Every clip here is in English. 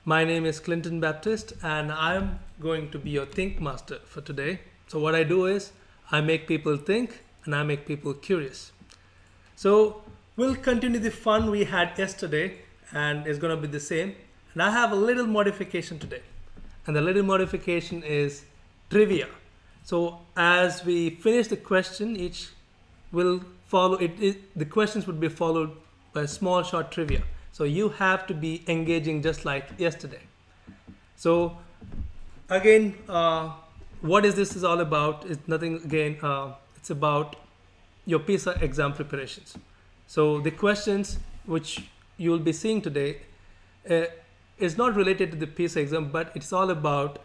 My name is Clinton Baptist and I'm going to be your Think Master for today. So what I do is I make people think and I make people curious. So we'll continue the fun we had yesterday and it's going to be the same. And I have a little modification today. And the little modification is trivia. So as we finish the question, each will follow the questions would be followed by a small short trivia. So you have to be engaging just like yesterday. So again, what is this is all about? It's nothing again. It's about your PISA exam preparations. So the questions which you will be seeing today is not related to the PISA exam, but it's all about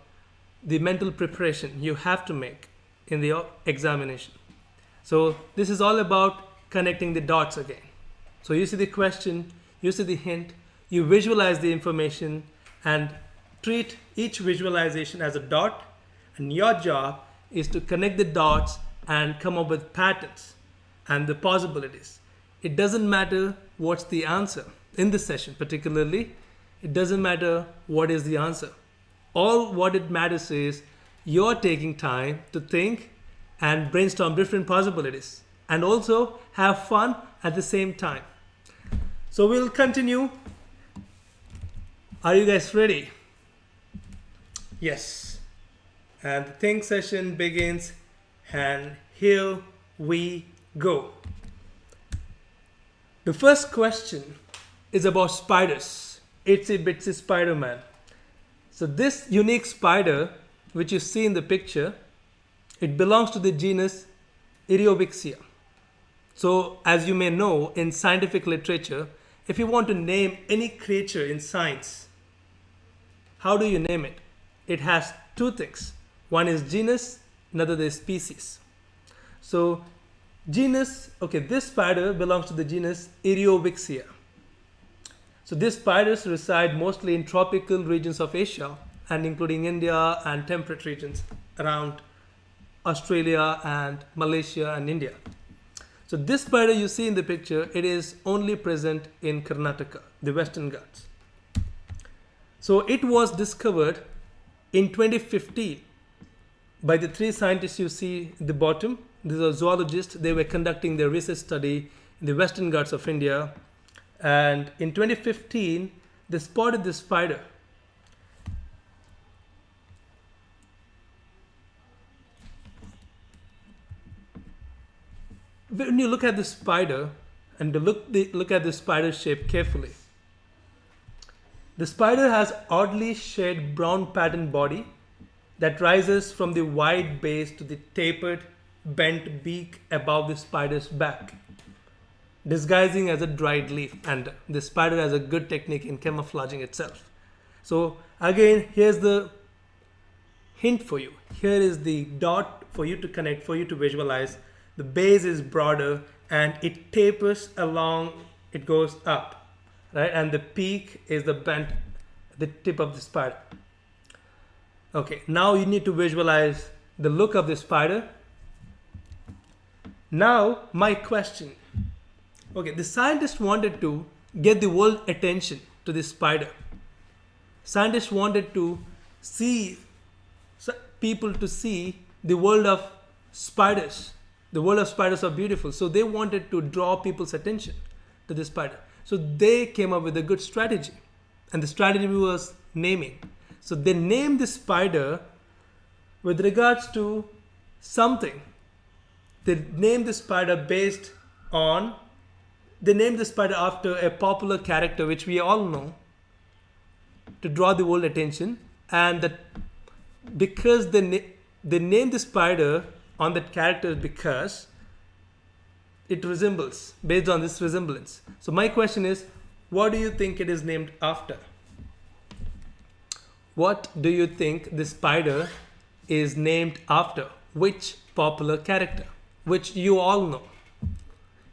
the mental preparation you have to make in the examination. So this is all about connecting the dots again. So you see the question, you see the hint, you visualize the information and treat each visualization as a dot, and your job is to connect the dots and come up with patterns and the possibilities. It doesn't matter what's the answer in this session particularly. It doesn't matter what is the answer. All what it matters is you're taking time to think and brainstorm different possibilities and also have fun at the same time. So we'll continue. Are you guys ready? Yes. And the think session begins and here we go. The first question is about spiders. Itsy bitsy Spider-Man. So this unique spider which you see in the picture, it belongs to the genus Eriobixia. So as you may know, in scientific literature, if you want to name any creature in science, how do you name it? It has two things. One is genus, another is species. So genus, okay, this spider belongs to the genus Eriobixia. So these spiders reside mostly in tropical regions of Asia and including India and temperate regions around Australia and Malaysia and India. So this spider you see in the picture, it is only present in Karnataka, the Western Ghats. So it was discovered in 2015 by the three scientists you see at the bottom. These are zoologists. They were conducting their research study in the Western Ghats of India. And in 2015, they spotted this spider. When you look at the spider and look at the spider shape carefully, the spider has oddly shaped brown patterned body that rises from the wide base to the tapered, bent beak above the spider's back, disguising as a dried leaf. And the spider has a good technique in camouflaging itself. So again, here's the hint for you. Here is the dot for you to connect, for you to visualize. The base is broader and it tapers along, it goes up, right? And the peak is the bent, the tip of the spider. Okay, now you need to visualize the look of the spider. Now, my question. Okay, the scientists wanted to get the world attention to this spider. Scientists wanted to see people to see the world of spiders. The world of spiders are beautiful. So they wanted to draw people's attention to the spider. So they came up with a good strategy. And the strategy was naming. So they named the spider with regards to something. They named the spider after a popular character which we all know to draw the world attention. And that because they named the spider on that character because it resembles, based on this resemblance. So my question is, what do you think it is named after? What do you think the spider is named after? Which popular character? Which you all know.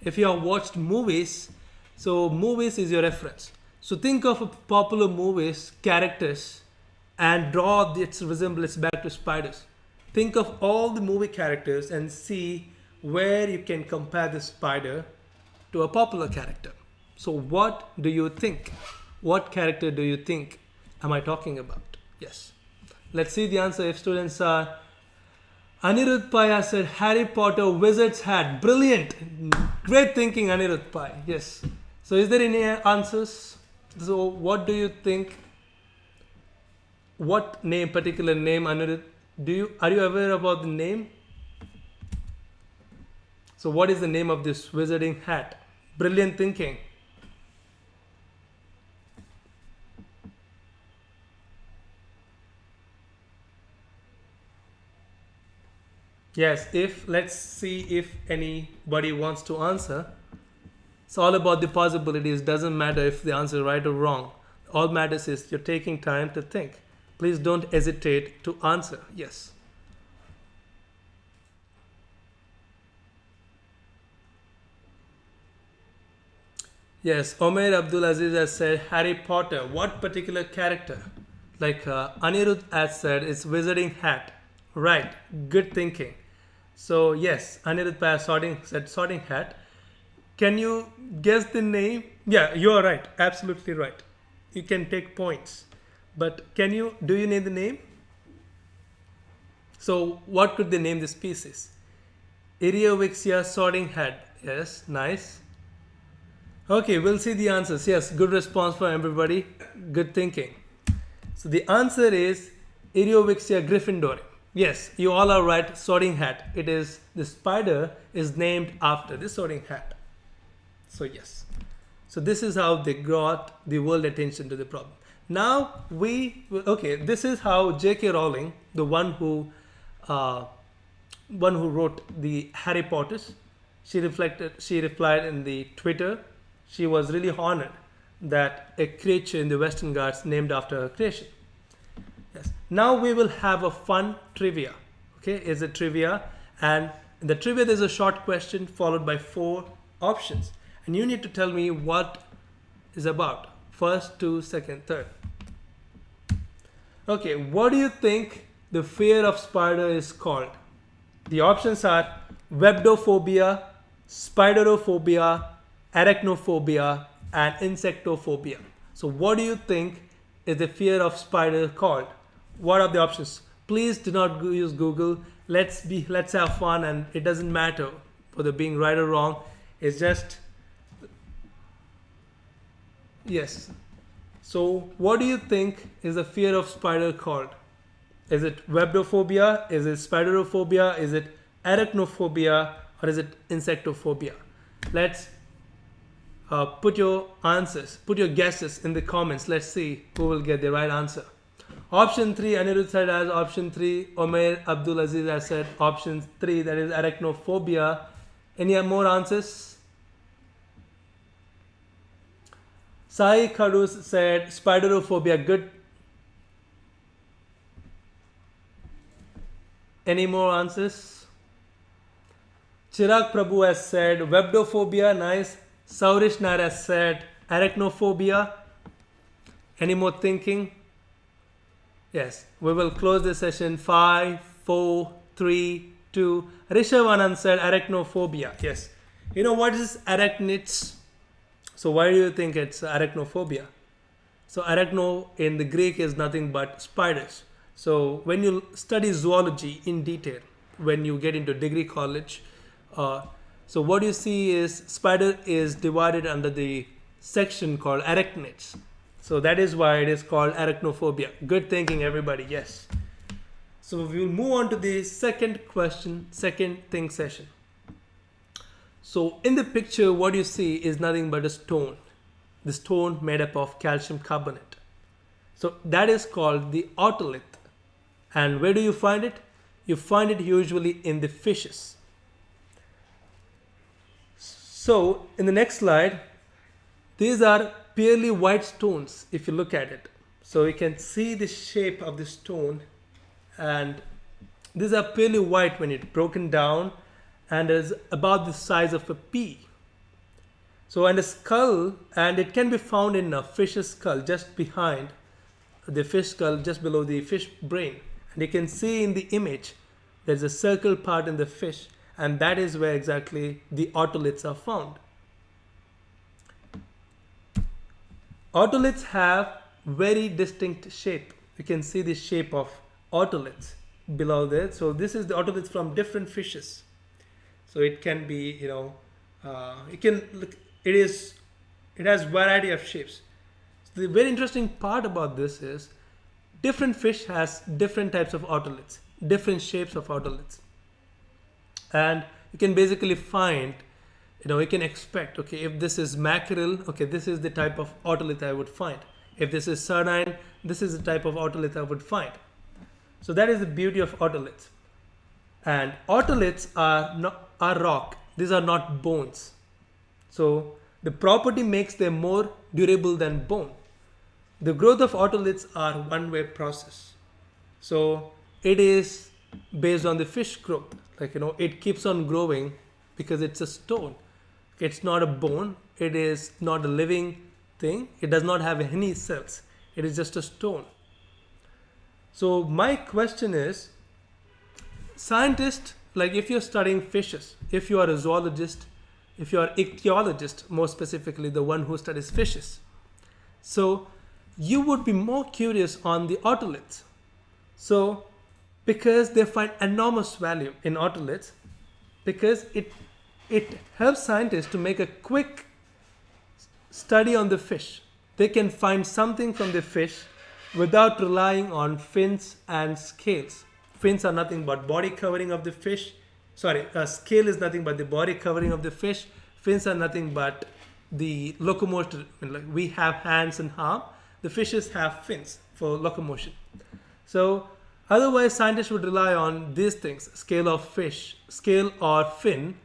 If you have watched movies, so movies is your reference. So think of a popular movies characters and draw its resemblance back to spiders. Think of all the movie characters and see where you can compare the spider to a popular character. So what do you think? What character do you think am I talking about? Yes. Let's see the answer. If students are Anirudh Pai has said Harry Potter wizard's hat. Brilliant. Great thinking, Anirudh Pai. Yes. So is there any answers? So what do you think? What name, particular name, Anirudh? Are you aware about the name? So what is the name of this wizarding hat? Brilliant thinking. Yes, let's see if anybody wants to answer. It's all about the possibilities. Doesn't matter if the answer is right or wrong. All matters is you're taking time to think. Please don't hesitate to answer. Yes. Yes, Omer Abdul Aziz has said Harry Potter. What particular character? Like Anirudh has said, it's wizarding hat. Right, good thinking. So yes, Anirudh said sorting hat. Can you guess the name? Yeah, you are right. Absolutely right. You can take points. But do you know the name? So what could they name this species? Eriovixia sorting hat. Yes, nice. Okay, we'll see the answers. Yes, good response for everybody. Good thinking. So the answer is Eriovixia gryffindori. Yes, you all are right. Sorting hat. The spider is named after the sorting hat. So yes. So this is how they got the world attention to the problem. Now this is how J.K. Rowling, the one who wrote the Harry Potters, she replied in the Twitter. She was really honored that a creature in the Western Ghats named after her creation. Yes. Now we will have a fun trivia. Okay, it's a trivia, and in the trivia there's a short question followed by 4 options, and you need to tell me what is about. First, 2, second, third. Okay, what do you think the fear of spider is called? The options are webdophobia, spiderophobia, arachnophobia, and insectophobia. So what do you think is the fear of spider called? What are the options? Please do not use Google. Let's have fun, and it doesn't matter whether being right or wrong. It's just yes. So what do you think is the fear of spider called? Is it webdophobia? Is it spiderophobia? Is it arachnophobia? Or is it insectophobia? Let's put your answers, put your guesses in the comments. Let's see who will get the right answer. Option 3, Anirudh said as option 3. Omer Abdul Aziz has said option 3, that is arachnophobia. Any more answers? Sai Kadus said spiderophobia. Good. Any more answers? Chirag Prabhu has said webdophobia. Nice. Saurish Nair has said arachnophobia. Any more thinking? Yes. We will close this session. 5, 4, 3, 2. Rishabh Anand said arachnophobia. Yes. You know what is arachnids? So why do you think it's arachnophobia? So arachno in the Greek is nothing but spiders. So when you study zoology in detail, when you get into degree college, so what you see is spider is divided under the section called arachnids. So that is why it is called arachnophobia. Good thinking, everybody. Yes. So we will move on to the second question, second think session. So in the picture, what you see is nothing but a stone. The stone made up of calcium carbonate. So that is called the Autolet. And where do you find it? You find it usually in the fishes. So in the next slide, these are purely white stones if you look at it. So you can see the shape of the stone, and these are purely white when it's broken down, and is about the size of a pea. So and a skull, and it can be found in a fish's skull just behind the fish skull, just below the fish brain. And you can see in the image there's a circle part in the fish, and that is where exactly the otoliths are found. Otoliths have very distinct shape. You can see the shape of otoliths below there. So this is the otoliths from different fishes. So it can be, you can look, it has variety of shapes. So the very interesting part about this is different fish has different types of otoliths, different shapes of otoliths. And you can basically find, you can expect, okay, if this is mackerel, okay, this is the type of otolith I would find. If this is sardine, this is the type of otolith I would find. So that is the beauty of otoliths. And otoliths are rock. These are not bones. So the property makes them more durable than bone. The growth of otoliths are one-way process. So it is based on the fish growth. It keeps on growing because it's a stone. It's not a bone. It is not a living thing. It does not have any cells. It is just a stone. So my question is, scientists, if you're studying fishes, if you are a zoologist, if you are ichthyologist, more specifically the one who studies fishes, so you would be more curious on the otoliths. So because they find enormous value in otoliths, because it helps scientists to make a quick study on the fish. They can find something from the fish without relying on fins and scales. Fins are nothing but body covering of the fish. Scale is nothing but the body covering of the fish. Fins are nothing but the locomotion. We have hands and arm. The fishes have fins for locomotion. So otherwise, scientists would rely on these things, scale of fish, scale or fin,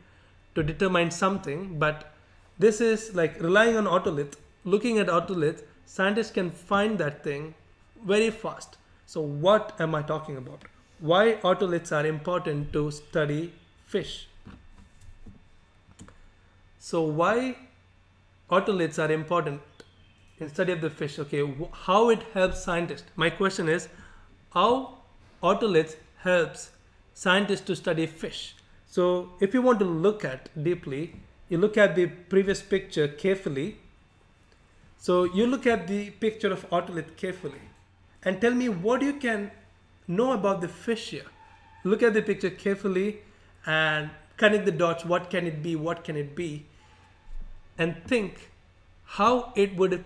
to determine something. But this is like relying on otolith. Looking at otolith, scientists can find that thing very fast. So what am I talking about? Why otoliths are important to study fish? So why otoliths are important in study of the fish? Okay, how it helps scientists? My question is, how otoliths helps scientists to study fish? So if you want to look at deeply, you look at the previous picture carefully. So you look at the picture of otolith carefully and tell me what you can know about the fish here. Look at the picture carefully and connect the dots. What can it be? What can it be? And think how it would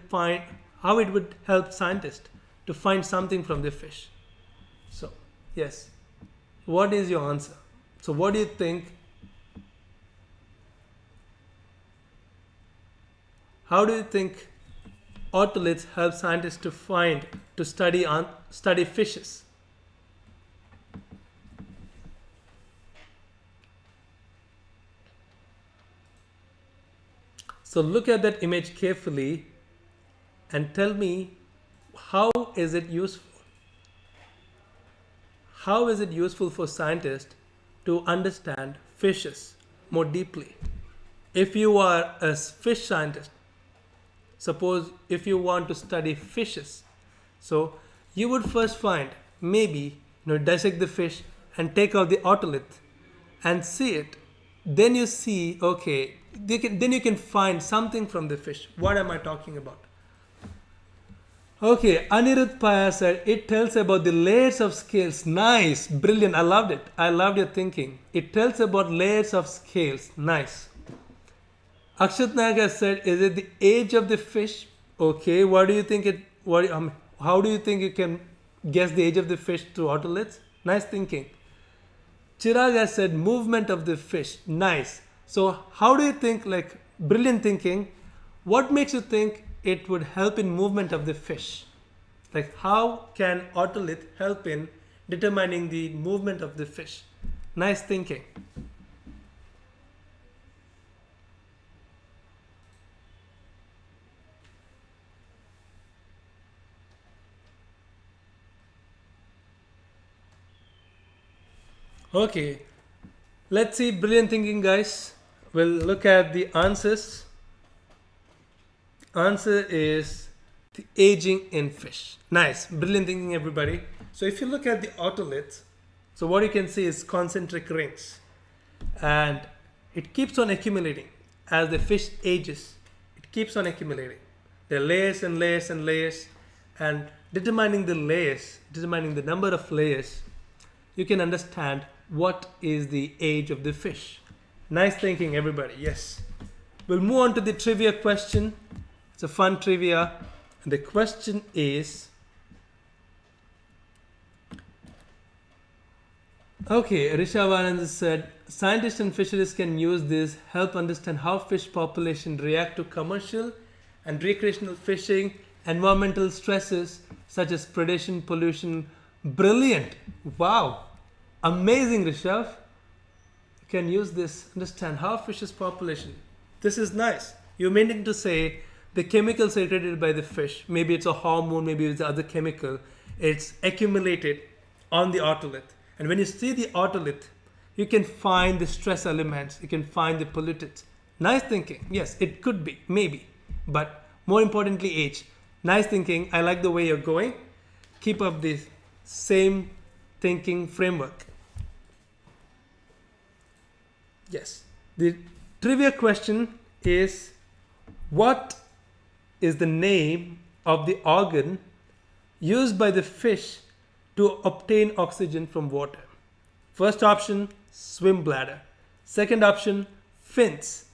help scientists to find something from the fish. So yes, what is your answer? So what do you think? How do you think otoliths help scientists to study fishes? So look at that image carefully and tell me, how is it useful? How is it useful for scientists to understand fishes more deeply? If you are a fish scientist, suppose if you want to study fishes, so you would first find, maybe, dissect the fish and take out the otolith and see it. Then you see, okay, then you can find something from the fish. What am I talking about? Okay, Anirudh Paya said, it tells about the layers of scales. Nice, brilliant, I loved it. I loved your thinking. It tells about layers of scales. Nice. Akshat Naga said, is it the age of the fish? Okay, what do you think how do you think you can guess the age of the fish through otoliths? Nice thinking. Chirag has said, movement of the fish. Nice. So how do you think, brilliant thinking, what makes you think it would help in movement of the fish? How can otolith help in determining the movement of the fish? Nice thinking. Okay, let's see, brilliant thinking, guys. We'll look at the answers. Answer is the aging in fish. Nice, brilliant thinking, everybody. So if you look at the otoliths, so what you can see is concentric rings, and it keeps on accumulating as the fish ages. It keeps on accumulating. There are layers and layers and layers, and determining the layers, determining the number of layers, you can understand what is the age of the fish. Nice thinking, everybody. Yes. We'll move on to the trivia question. It's a fun trivia. And the question is, okay, Rishavanand said, scientists and fisheries can use this help understand how fish population react to commercial and recreational fishing, environmental stresses such as predation, pollution. Brilliant. Wow. Amazing, Rishav. You can use this, understand how fish's population. This is nice. You're meaning to say the chemicals secreted by the fish, maybe it's a hormone, maybe it's other chemical, it's accumulated on the autolet. And when you see the autolet, you can find the stress elements, you can find the pollutants. Nice thinking. Yes, it could be, maybe. But more importantly, age. Nice thinking. I like the way you're going. Keep up this same thinking framework. Yes. The trivia question is, what is the name of the organ used by the fish to obtain oxygen from water? First option, swim bladder. Second option, fins.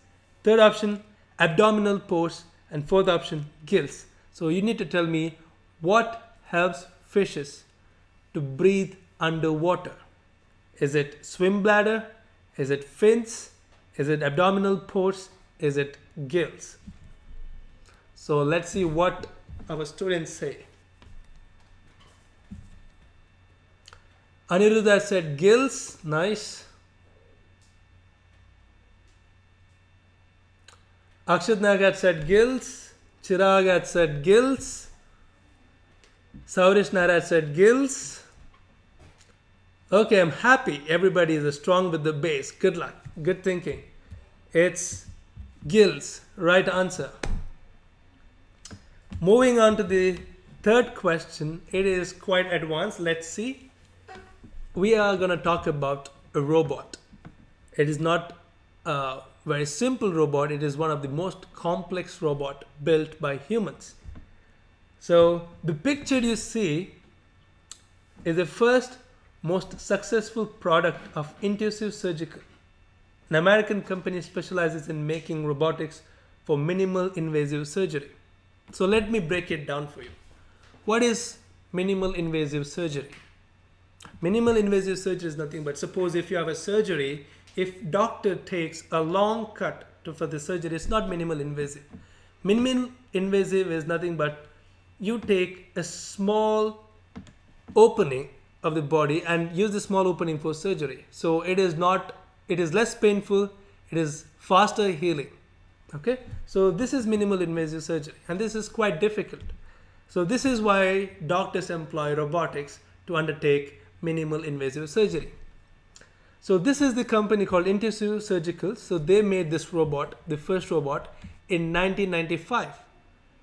Third option, abdominal pores. And fourth option, gills. So you need to tell me what helps fishes to breathe underwater. Is it swim bladder? Is it fins? Is it abdominal pores? Is it gills? So let's see what our students say. Aniruddha said gills. Nice. Akshat Nagat said gills. Chirag had said gills. Saurish Narat said gills. Okay, I'm happy. Everybody is strong with the base. Good luck. Good thinking. It's gills. Right answer. Moving on to the third question. It is quite advanced. Let's see. We are going to talk about a robot. It is not a very simple robot. It is one of the most complex robot built by humans. So the picture you see is the first most successful product of Intuitive Surgical. An American company specializes in making robotics for minimal invasive surgery. So let me break it down for you. What is minimal invasive surgery? Minimal invasive surgery is nothing but, suppose if you have a surgery, if doctor takes a long cut for the surgery, it's not minimal invasive. Minimal invasive is nothing but you take a small opening of the body and use the small opening for surgery. So it is less painful, it is faster healing. Okay, so this is minimal invasive surgery, and this is quite difficult. So this is why doctors employ robotics to undertake minimal invasive surgery. So this is the company called Intuitive Surgical. So they made this robot, the first robot, in 1995.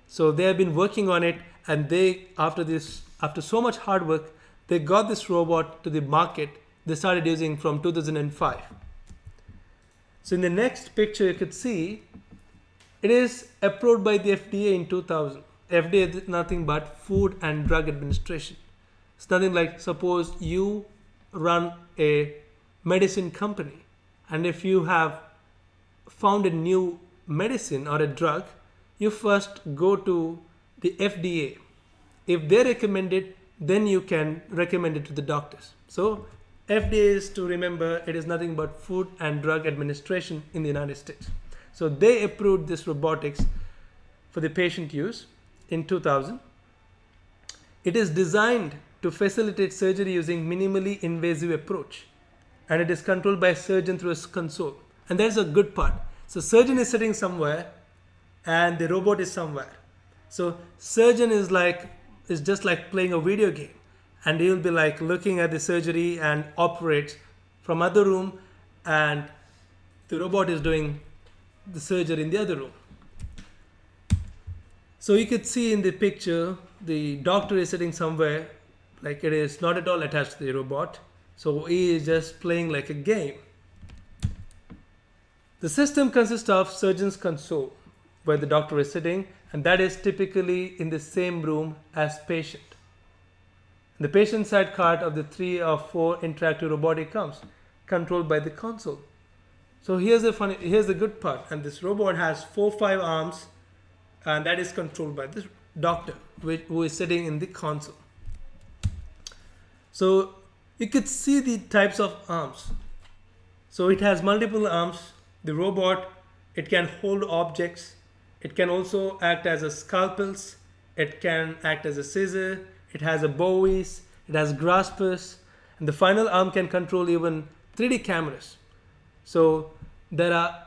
So they have been working on it, and after so much hard work, they got this robot to the market. They started using from 2005. So in the next picture, you could see it is approved by the FDA in 2000. FDA is nothing but Food and Drug Administration. It's nothing like, suppose you run a medicine company, and if you have found a new medicine or a drug, you first go to the FDA. If they recommend it, then you can recommend it to the doctors. So FDA is, to remember, it is nothing but Food and Drug Administration in the United States. So they approved this robotics for the patient use in 2000. It is designed to facilitate surgery using minimally invasive approach, and it is controlled by a surgeon through a console. And that's a good part. So surgeon is sitting somewhere and the robot is somewhere. So surgeon is just like playing a video game, and he'll be like looking at the surgery and operates from other room, and the robot is doing the surgery in the other room. So you could see in the picture, the doctor is sitting somewhere, like it is not at all attached to the robot. So he is just playing like a game. The system consists of surgeon's console. where the doctor is sitting, and that is typically in the same room as patient. The patient side cart of the 3 or 4 interactive robotic arms controlled by the console. So here's the good part, and this robot has 4-5 arms, and that is controlled by this doctor who is sitting in the console. So you could see the types of arms. So it has multiple arms. The robot, it can hold objects. It can also act as a scalpels. It can act as a scissor. It has a bowies. It has graspers. And the final arm can control even 3D cameras. So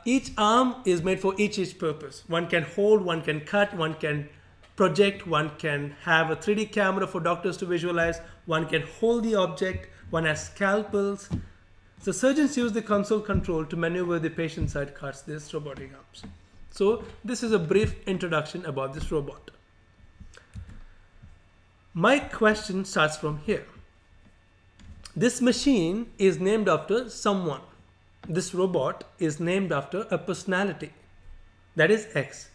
each arm is made for each purpose. One can hold, one can cut, one can project, one can have a 3D camera for doctors to visualize, one can hold the object, one has scalpels. So surgeons use the console control to maneuver the patient side carts, these robotic arms. So this is a brief introduction about this robot. My question starts from here. This machine is named after someone. This robot is named after a personality. That is X.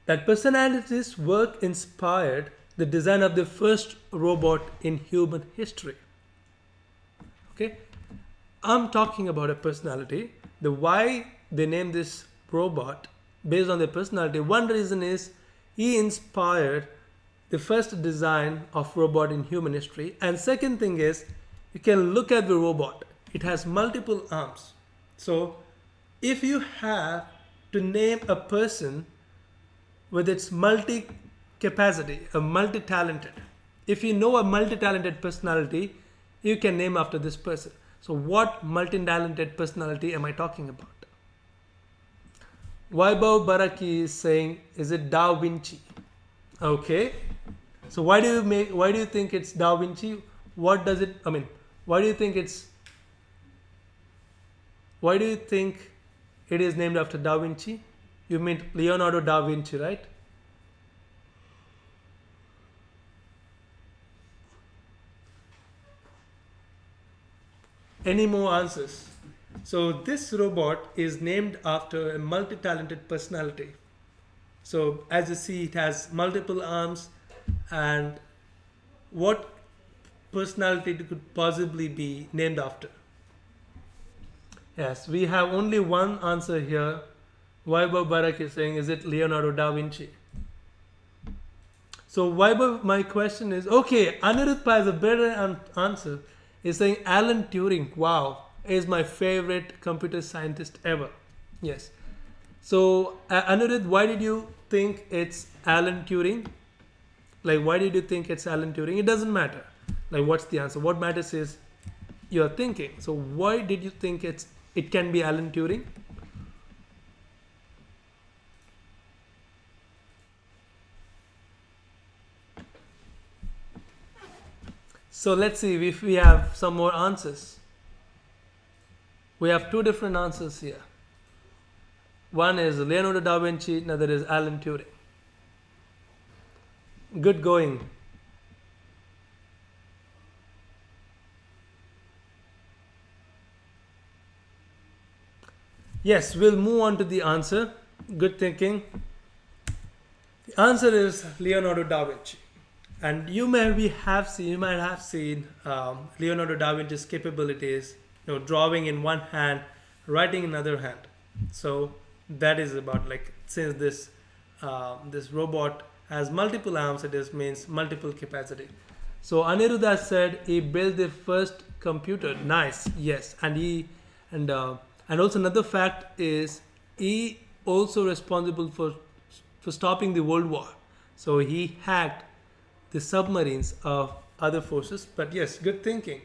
That personality's work inspired the design of the first robot in human history. Okay, I'm talking about a personality. The why they named this robot based on their personality. One reason is he inspired the first design of robot in human history. And second thing is, you can look at the robot. It has multiple arms. So if you have to name a person with its multi-capacity, a multi-talented, if you know a multi-talented personality, you can name after this person. So what multi-talented personality am I talking about? Vaibhav Baraki is saying, is it Da Vinci? Okay. So why do you think it's Da Vinci? Why do you think it is named after Da Vinci? You mean Leonardo Da Vinci, right? Any more answers? So this robot is named after a multi-talented personality. So as you see, it has multiple arms, and what personality it could possibly be named after? Yes, we have only one answer here. Vaibhav Barak is saying, is it Leonardo da Vinci? So Vaibhav, my question is, okay, Anirudh has a better answer. He's saying Alan Turing. Wow, is my favorite computer scientist ever. Yes. So Anirudh, why did you think it's Alan Turing? Like, why did you think it's Alan Turing? It doesn't matter. Like, what's the answer? What matters is you're thinking. So why did you think it can be Alan Turing? So let's see if we have some more answers. We have two different answers here. One is Leonardo da Vinci, another is Alan Turing. Good going. Yes, we'll move on to the answer. Good thinking. The answer is Leonardo da Vinci. And you might have seen Leonardo da Vinci's capabilities, drawing in one hand, writing in another hand. So that is about, like, since this robot has multiple arms, it means multiple capacity. So Aniruddha said he built the first computer. Nice, yes, and also another fact is he also responsible for stopping the World War. So he hacked the submarines of other forces. But yes, good thinking.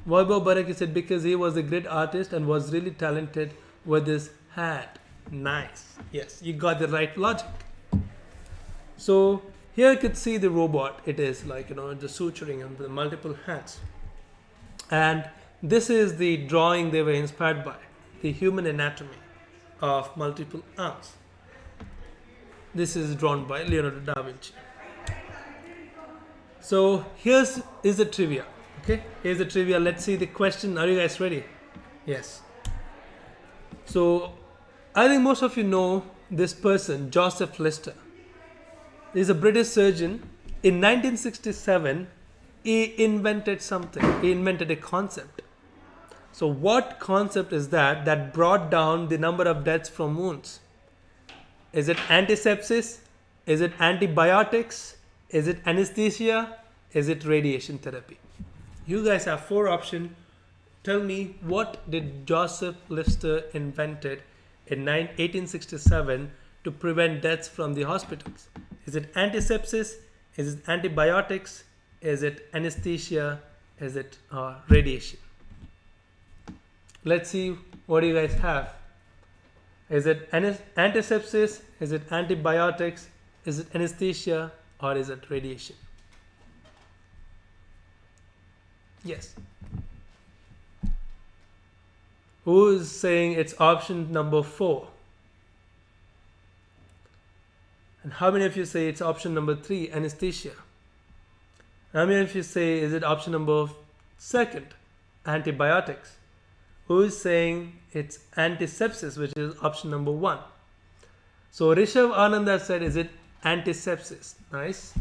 Vaibhav Baraki said because he was a great artist and was really talented with his hand. Nice. Yes, you got the right logic. So here you could see the robot. It is like, the suturing and the multiple hands. And this is the drawing they were inspired by, the human anatomy of multiple arms. This is drawn by Leonardo da Vinci. So is the trivia. Okay, here's the trivia. Let's see the question. Are you guys ready? Yes. So I think most of you know this person, Joseph Lister, is a British surgeon. In 1967, he invented something. He invented a concept. So what concept is that brought down the number of deaths from wounds? Is it antisepsis? Is it antibiotics? Is it anesthesia? Is it radiation therapy? You guys have 4 options. Tell me, what did Joseph Lister invented in 1867 to prevent deaths from the hospitals? Is it antisepsis? Is it antibiotics? Is it anesthesia? Is it radiation? Let's see what you guys have. Is it antisepsis? Is it antibiotics? Is it anesthesia? Or is it radiation? Yes. Who is saying it's option number 4? And how many of you say it's option number 3, anesthesia? How many of you say is it option number 2, antibiotics? Who is saying it's antisepsis, which is option number 1? So Rishabh Ananda said, is it antisepsis? Nice.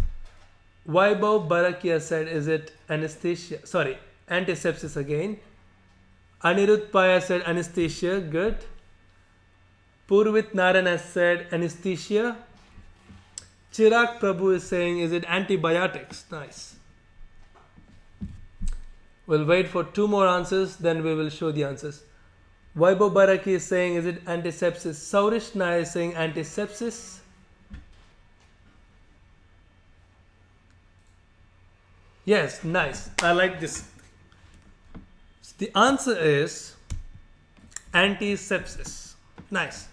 Vaibhav Barakia said, is it anesthesia? Sorry, antisepsis again. Anirudh Paya said anesthesia. Good. Purvit Narana said anesthesia. Chirag Prabhu is saying, is it antibiotics? Nice. We'll wait for 2 more answers, then we will show the answers. Vaibhav Baraki is saying, is it antisepsis? Saurish Nair is saying antisepsis. Yes, nice. I like this. The answer is antisepsis. Nice.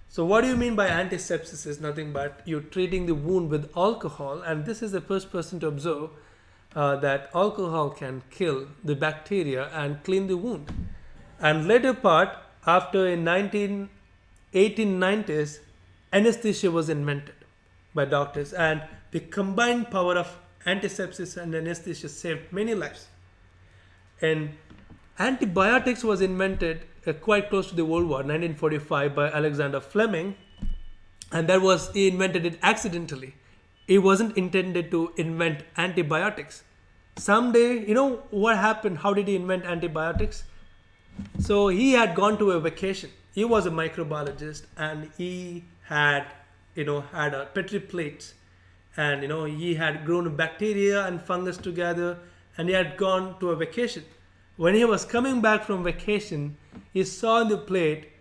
So what do you mean by antisepsis? Is nothing but you're treating the wound with alcohol, and this is the first person to observe that alcohol can kill the bacteria and clean the wound. And later part, after in 1890s, anesthesia was invented by doctors, and the combined power of antisepsis and anesthesia saved many lives. And antibiotics was invented quite close to the World War, 1945, by Alexander Fleming, and he invented it accidentally. He wasn't intended to invent antibiotics. Someday, you know what happened? How did he invent antibiotics? So he had gone to a vacation. He was a microbiologist, and he had a Petri plate, and he had grown bacteria and fungus together, and he had gone to a vacation. When he was coming back from vacation, he saw on the plate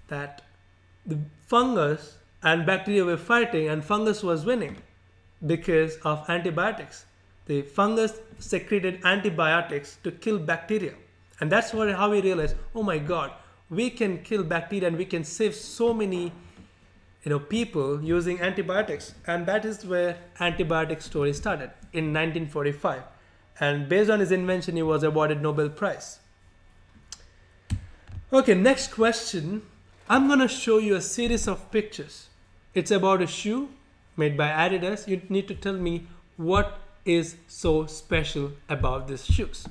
that the fungus and bacteria were fighting, and fungus was winning because of antibiotics. The fungus secreted antibiotics to kill bacteria. And that's how we realized, oh my God, we can kill bacteria and we can save so many people using antibiotics. And that is where antibiotic story started in 1945. And based on his invention, he was awarded Nobel Prize. Okay, next question. I'm going to show you a series of pictures. It's about a shoe made by Adidas. You need to tell me what is so special about these shoes.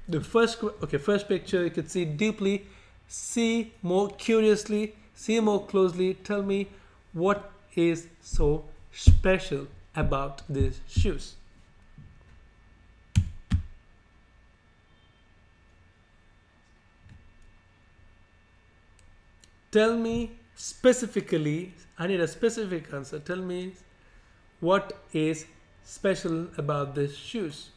The first picture, you could see deeply, see more curiously, see more closely. Tell me what is so special about these shoes. Tell me specifically, I need a specific answer. Tell me what is special about these shoes.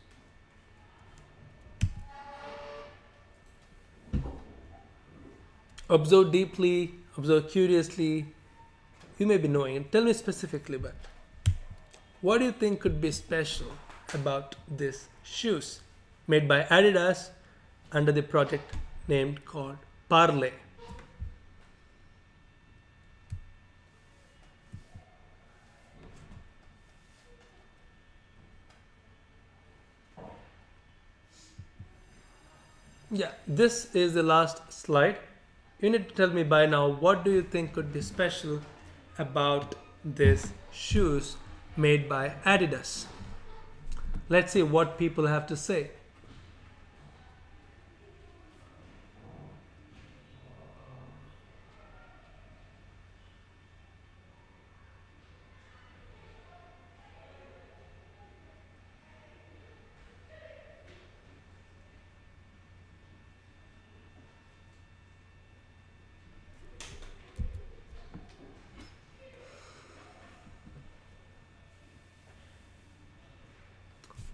Observe deeply, observe curiously. You may be knowing it. Tell me specifically, but what do you think could be special about these shoes made by Adidas under the project named called Parley? Yeah, this is the last slide. You need to tell me by now, what do you think could be special about these shoes made by Adidas? Let's see what people have to say.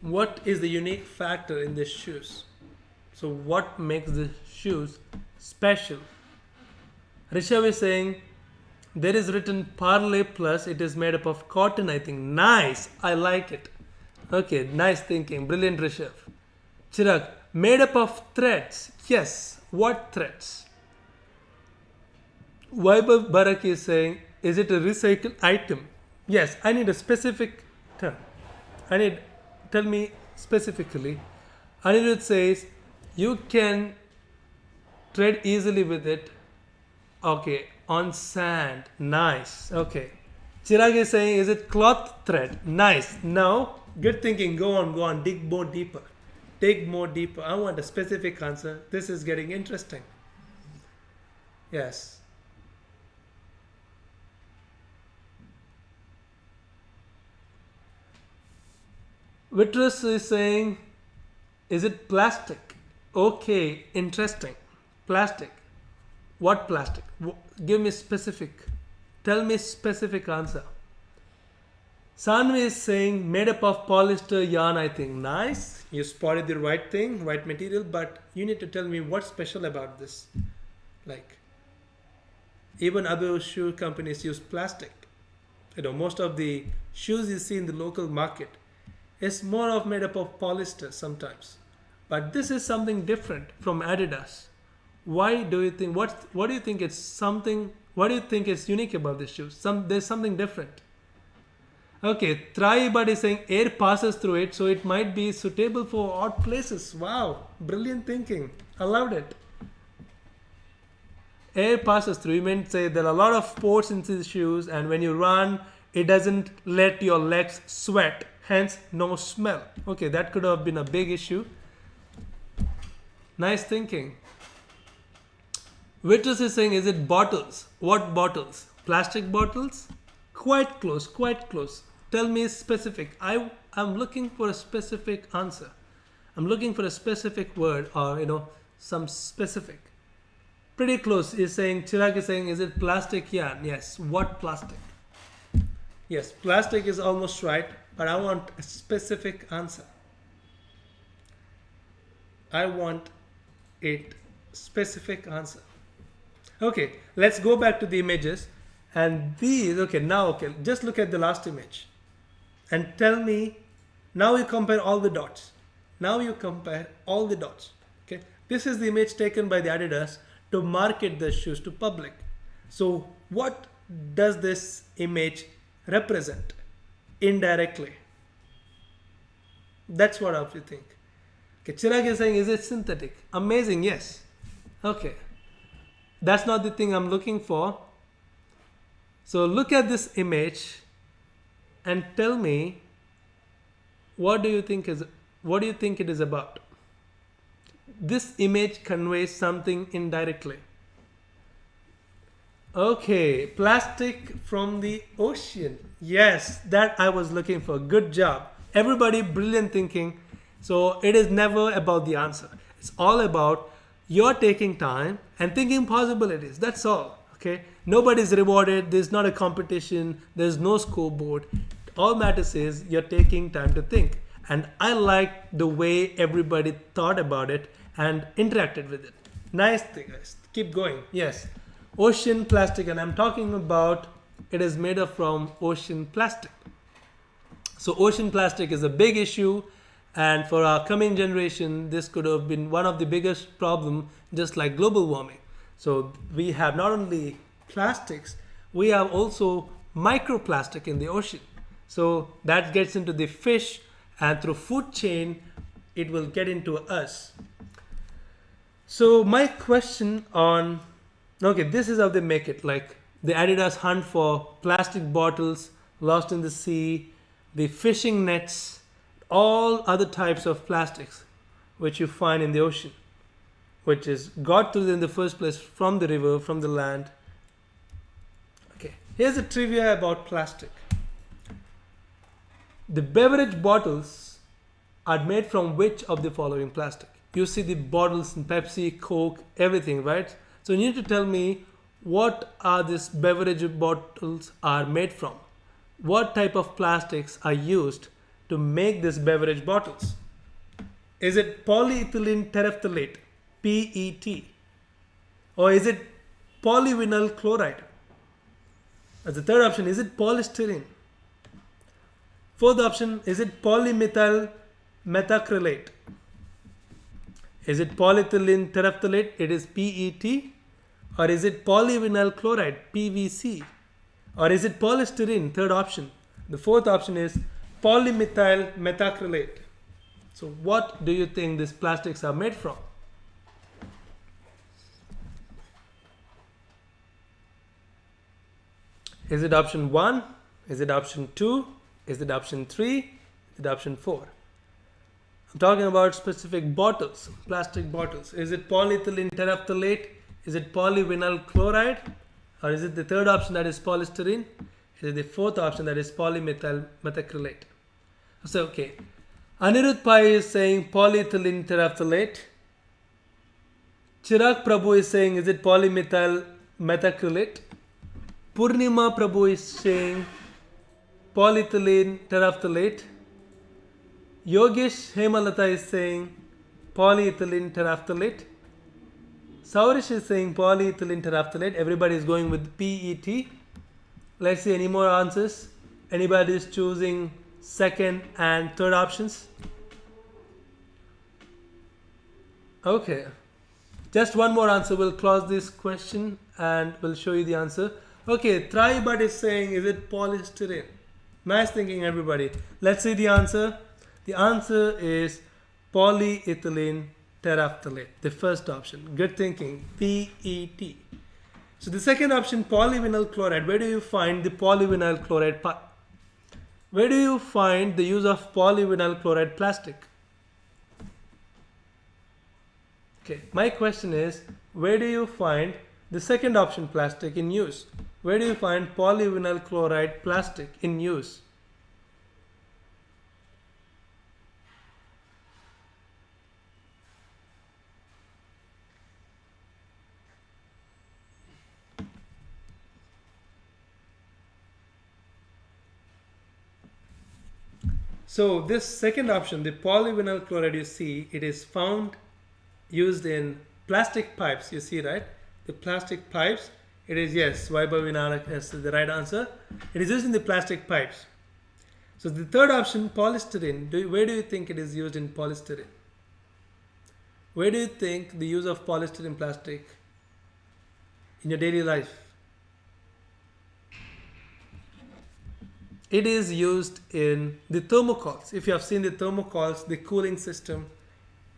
what is the unique factor in these shoes? So what makes the shoes special? Rishabh is saying there is written Parlay Plus. It is made up of cotton, I think. Nice. I like it. Okay, nice thinking. Brilliant, Rishabh. Chirag, made up of threads. Yes. What threads? Vaibhav Barak is saying, is it a recycled item? Yes. I need a specific term. Tell me specifically. Anirudh says, you can tread easily with it. Okay, on sand. Nice. Okay. Chirag is saying, is it cloth thread? Nice. Now, good thinking. Go on. Dig more deeper. Dig more deeper. I want a specific answer. This is getting interesting. Yes. Vitrus is saying, is it plastic? Okay, interesting. Plastic. What plastic? Give me specific. Tell me specific answer. Sanvi is saying made up of polyester yarn, I think. Nice. You spotted the right thing, right material, but you need to tell me what's special about this. Like, even other shoe companies use plastic. Most of the shoes you see in the local market is more of made up of polyester sometimes. But this is something different from Adidas. Why do you think, what do you think it's something, what do you think is unique about this shoe? There's something different. Okay, Traibad is saying air passes through it, so it might be suitable for odd places. Wow, brilliant thinking. I loved it. Air passes through. You meant say there are a lot of pores in these shoes, and when you run, it doesn't let your legs sweat. Hence, no smell. Okay, that could have been a big issue. Nice thinking. Vitrus is saying, is it bottles? What bottles? Plastic bottles? Quite close, quite close. Tell me specific. I'm looking for a specific answer. I'm looking for a specific word or, some specific. Pretty close. Chirag is saying, is it plastic yarn? Yes. What plastic? Yes, plastic is almost right, but I want a specific answer. I want a specific answer. Okay, let's go back to the images. And these, just look at the last image. And tell me, now you compare all the dots. Okay, this is the image taken by the Adidas to market the shoes to public. So what does this image represent indirectly? That's what I have to think. Okay, Chirag is saying, is it synthetic? Amazing, yes. Okay, that's not the thing I'm looking for. So look at this image and tell me, what do you think it is about? This image conveys something indirectly. Okay, plastic from the ocean. Yes, that I was looking for. Good job. Everybody, brilliant thinking. So it is never about the answer. It's all about you're taking time and thinking possibilities. That's all. Okay. Nobody's rewarded. There's not a competition. There's no scoreboard. All matters is you're taking time to think. And I like the way everybody thought about it and interacted with it. Nice thing, guys. Keep going. Yes. Ocean plastic, and I'm talking about it is made up from ocean plastic. So ocean plastic is a big issue, and for our coming generation, this could have been one of the biggest problems, just like global warming. So we have not only plastics, we have also microplastic in the ocean. So that gets into the fish, and through food chain, it will get into us. So my question on, this is how they make it. Like the Adidas hunt for plastic bottles lost in the sea, the fishing nets, all other types of plastics which you find in the ocean, which is got to in the first place from the river, from the land. Okay, here's a trivia about plastic. The beverage bottles are made from which of the following plastic? You see the bottles in Pepsi, Coke, everything, right? So you need to tell me what are these beverage bottles are made from. What type of plastics are used to make these beverage bottles? Is it polyethylene terephthalate, PET? Or is it polyvinyl chloride? As the third option, is it polystyrene? Fourth option, is it polymethyl methacrylate? Is it polyethylene terephthalate? It is PET. Or is it polyvinyl chloride, PVC? Or is it polystyrene? Third option. The fourth option is polymethyl methacrylate. So what do you think these plastics are made from? Is it option 1? Is it option 2? Is it option 3? Is it option 4? I'm talking about specific bottles, plastic bottles. Is it polyethylene terephthalate? Is it polyvinyl chloride? Or is it the third option, that is polystyrene? Is it the fourth option, that is polymethyl methacrylate? So, okay. Anirudh Pai is saying polyethylene terephthalate. Chirag Prabhu is saying, is it polymethyl methacrylate? Purnima Prabhu is saying polyethylene terephthalate. Yogesh Hemalata is saying polyethylene terephthalate. Saurish is saying polyethylene terephthalate. Everybody is going with PET. Let's see any more answers. Anybody is choosing second and third options? Okay. Just one more answer. We'll close this question and we'll show you the answer. Okay, Tribut is saying, is it polystyrene? Nice thinking, everybody. Let's see the answer. The answer is polyethylene terephthalate, the first option. Good thinking, PET. So the second option, polyvinyl chloride. Where do you find the polyvinyl chloride part? Where do you find the use of polyvinyl chloride plastic? Okay, my question is, where do you find the second option, plastic, in use? Where do you find polyvinyl chloride plastic in use? So this second option, the polyvinyl chloride, you see, it is found used in plastic pipes. You see, right? The plastic pipes. It is, yes, Vaibhav Vinarak is the right answer. It is used in the plastic pipes. So the third option, polystyrene. Where do you think it is used in polystyrene? Where do you think the use of polystyrene plastic in your daily life? It is used in the thermocols. If you have seen the thermocols, the cooling system,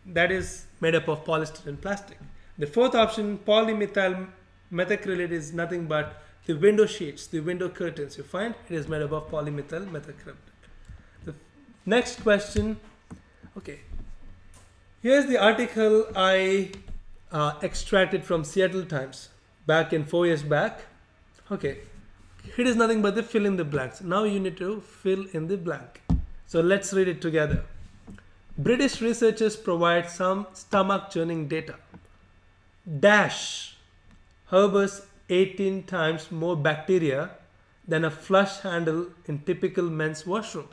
that is made up of polystyrene plastic. The fourth option, polymethyl methacrylate, is nothing but the window sheets, the window curtains. You find it is made up of polymethyl methacrylate. The next question, okay. Here's the article I extracted from Seattle Times back in 4 years back. Okay. It is nothing but the fill in the blanks. Now you need to fill in the blank. So let's read it together. British researchers provide some stomach churning data. Dash harbors 18 times more bacteria than a flush handle in typical men's washroom.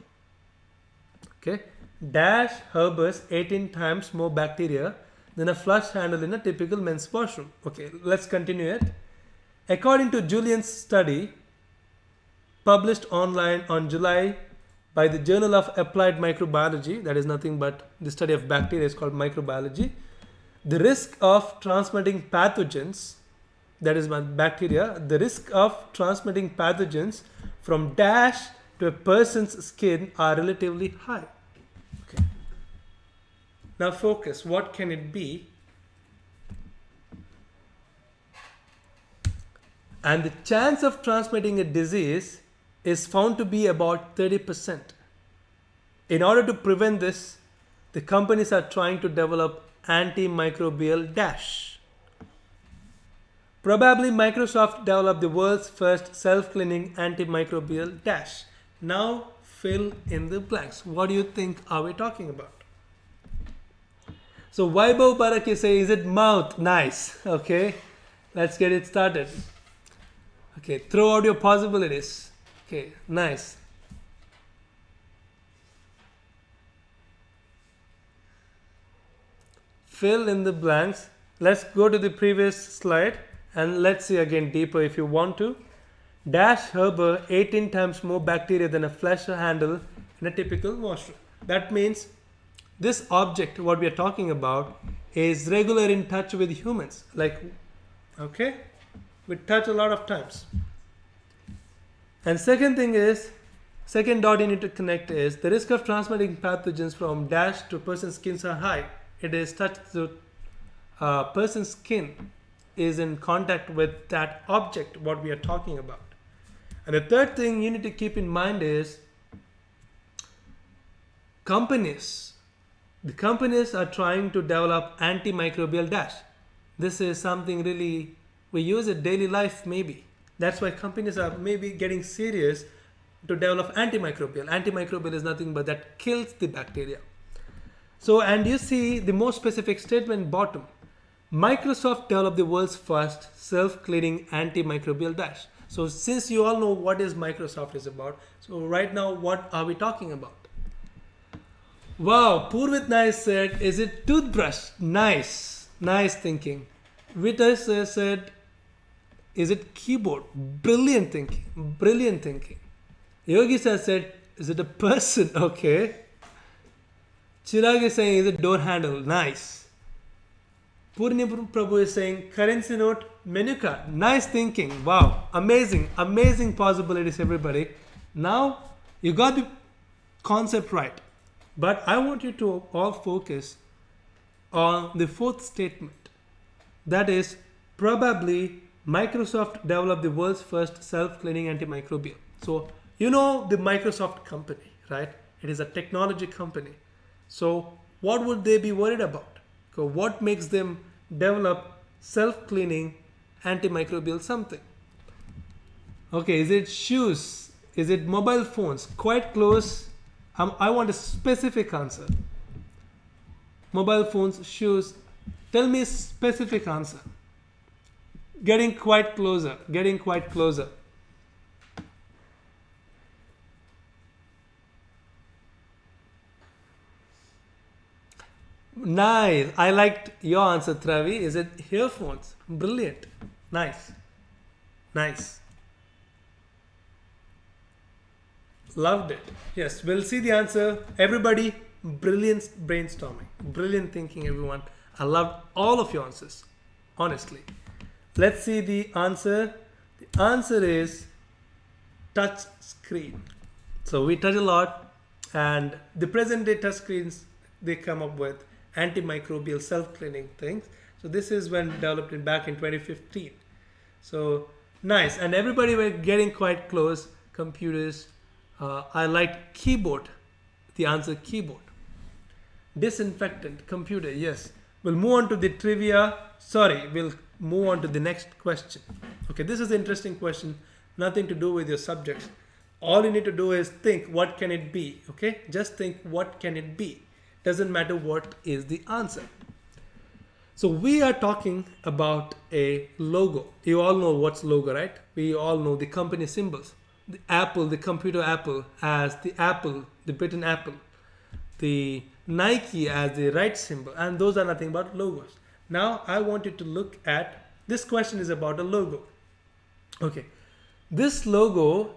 Okay. Dash harbors 18 times more bacteria than a flush handle in a typical men's washroom. Okay, let's continue it. According to Julian's study, published online on July by the Journal of Applied Microbiology, that is nothing but the study of bacteria is called microbiology, the risk of transmitting pathogens, that is bacteria, the risk of transmitting pathogens from dash to a person's skin are relatively high. Okay. Now focus, what can it be? And the chance of transmitting a disease is found to be about 30%. In order to prevent this, the companies are trying to develop antimicrobial dash. Probably Microsoft developed the world's first self-cleaning antimicrobial dash. Now fill in the blanks. What do you think are we talking about? So Vaibhav Parak is saying, is it mouth? Nice. Okay, let's get it started. Okay, throw out your possibilities. Okay, nice. fill in the blanks. Let's go to the previous slide and let's see again deeper if you want to. Dash harbor 18 times more bacteria than a flush handle in a typical washroom. That means this object, what we are talking about, is regular in touch with humans. Like, okay, we touch a lot of times. And second thing is, second dot you need to connect is the risk of transmitting pathogens from dash to person's skins are high. It is touched to person's skin is in contact with that object what we are talking about. And the third thing you need to keep in mind is companies. The companies are trying to develop antimicrobial dash. This is something really we use in daily life maybe. That's why companies are maybe getting serious to develop antimicrobial. Antimicrobial is nothing but that kills the bacteria. So, and you see the more specific statement bottom. Microsoft developed the world's first self-cleaning antimicrobial dash. So since you all know what is Microsoft is about, so right now what are we talking about? Wow, Purvit Nice said, is it toothbrush? Nice, nice thinking. Vita said, is it keyboard? Brilliant thinking, brilliant thinking. Yogi said, is it a person? Okay. Chirag is saying, is it door handle? Nice. Purni Prabhu is saying, currency note, menu card. Nice thinking. Wow. Amazing. Amazing possibilities, everybody. Now, you got the concept right. But I want you to all focus on the fourth statement. That is, probably Microsoft developed the world's first self-cleaning antimicrobial. So, you know the Microsoft company, right? It is a technology company. So, what would they be worried about? So what makes them develop self-cleaning antimicrobial something? Okay, is it shoes? Is it mobile phones? Quite close. I want a specific answer. Mobile phones, shoes. Tell me a specific answer. Getting quite closer. Getting quite closer. Nice. I liked your answer, Travi. Is it earphones? Brilliant. Nice. Nice. Loved it. Yes, we'll see the answer. Everybody, brilliant brainstorming. Brilliant thinking, everyone. I loved all of your answers. Honestly. Let's see the answer. The answer is touch screen. So we touch a lot, and the present day touch screens, they come up with antimicrobial self-cleaning things. So this is when developed back in 2015. So nice. And everybody were getting quite close. Computers. I liked keyboard. The answer keyboard. Disinfectant. Computer. Yes. We'll move on to the trivia. Sorry. We'll move on to the next question. Okay. This is an interesting question. Nothing to do with your subjects. All you need to do is think what can it be. Okay. Just think what can it be. Doesn't matter what is the answer. So we are talking about a logo. You all know what's logo, right? We all know the company symbols. The Apple, the computer Apple as the apple, the bitten apple. The Nike as the right symbol. And those are nothing but logos. Now I want you to look at, this question is about a logo. Okay. This logo,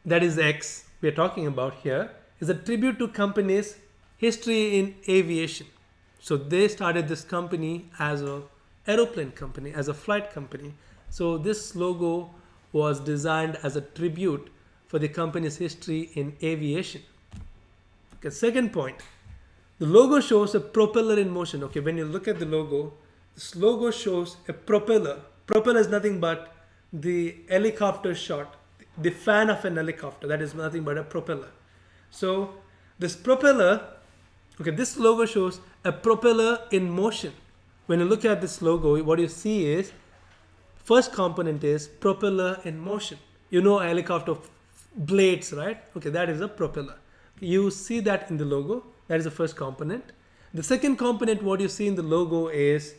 that is X, we are talking about here, is a tribute to companies' history in aviation. So they started this company as a aeroplane company, as a flight company. So this logo was designed as a tribute for the company's history in aviation. Okay, second point, the logo shows a propeller in motion. Okay, when you look at the logo, this logo shows a propeller. Propeller is nothing but the helicopter shot, the fan of an helicopter. That is nothing but a propeller. So this propeller, okay, this logo shows a propeller in motion. When you look at this logo, what you see is, first component is propeller in motion. You know a helicopter blades, right? Okay, that is a propeller. You see that in the logo. That is the first component. The second component, what you see in the logo is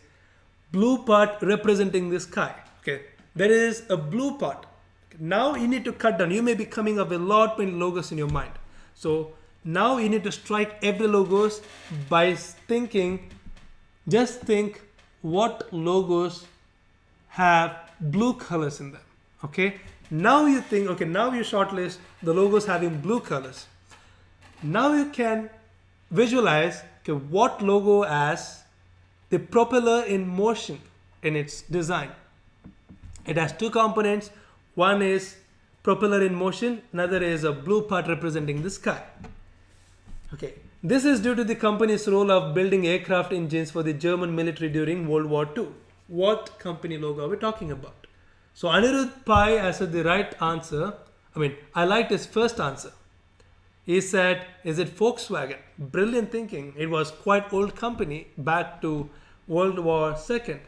blue part representing the sky. Okay, there is a blue part. Now you need to cut down. You may be coming up with a lot many logos in your mind. So now you need to strike every logos by thinking Just think what logos have blue colors in them. Okay. Now you think, okay, now you shortlist the logos having blue colors. Now you can visualize, okay, what logo as the propeller in motion in its design. It has two components. One is propeller in motion, another is a blue part representing the sky. Okay, this is due to the company's role of building aircraft engines for the German military during World War II. What company logo are we talking about? So Anirudh Pai answered the right answer. I liked his first answer. He said, is it Volkswagen? Brilliant thinking. It was quite old company back to World War II.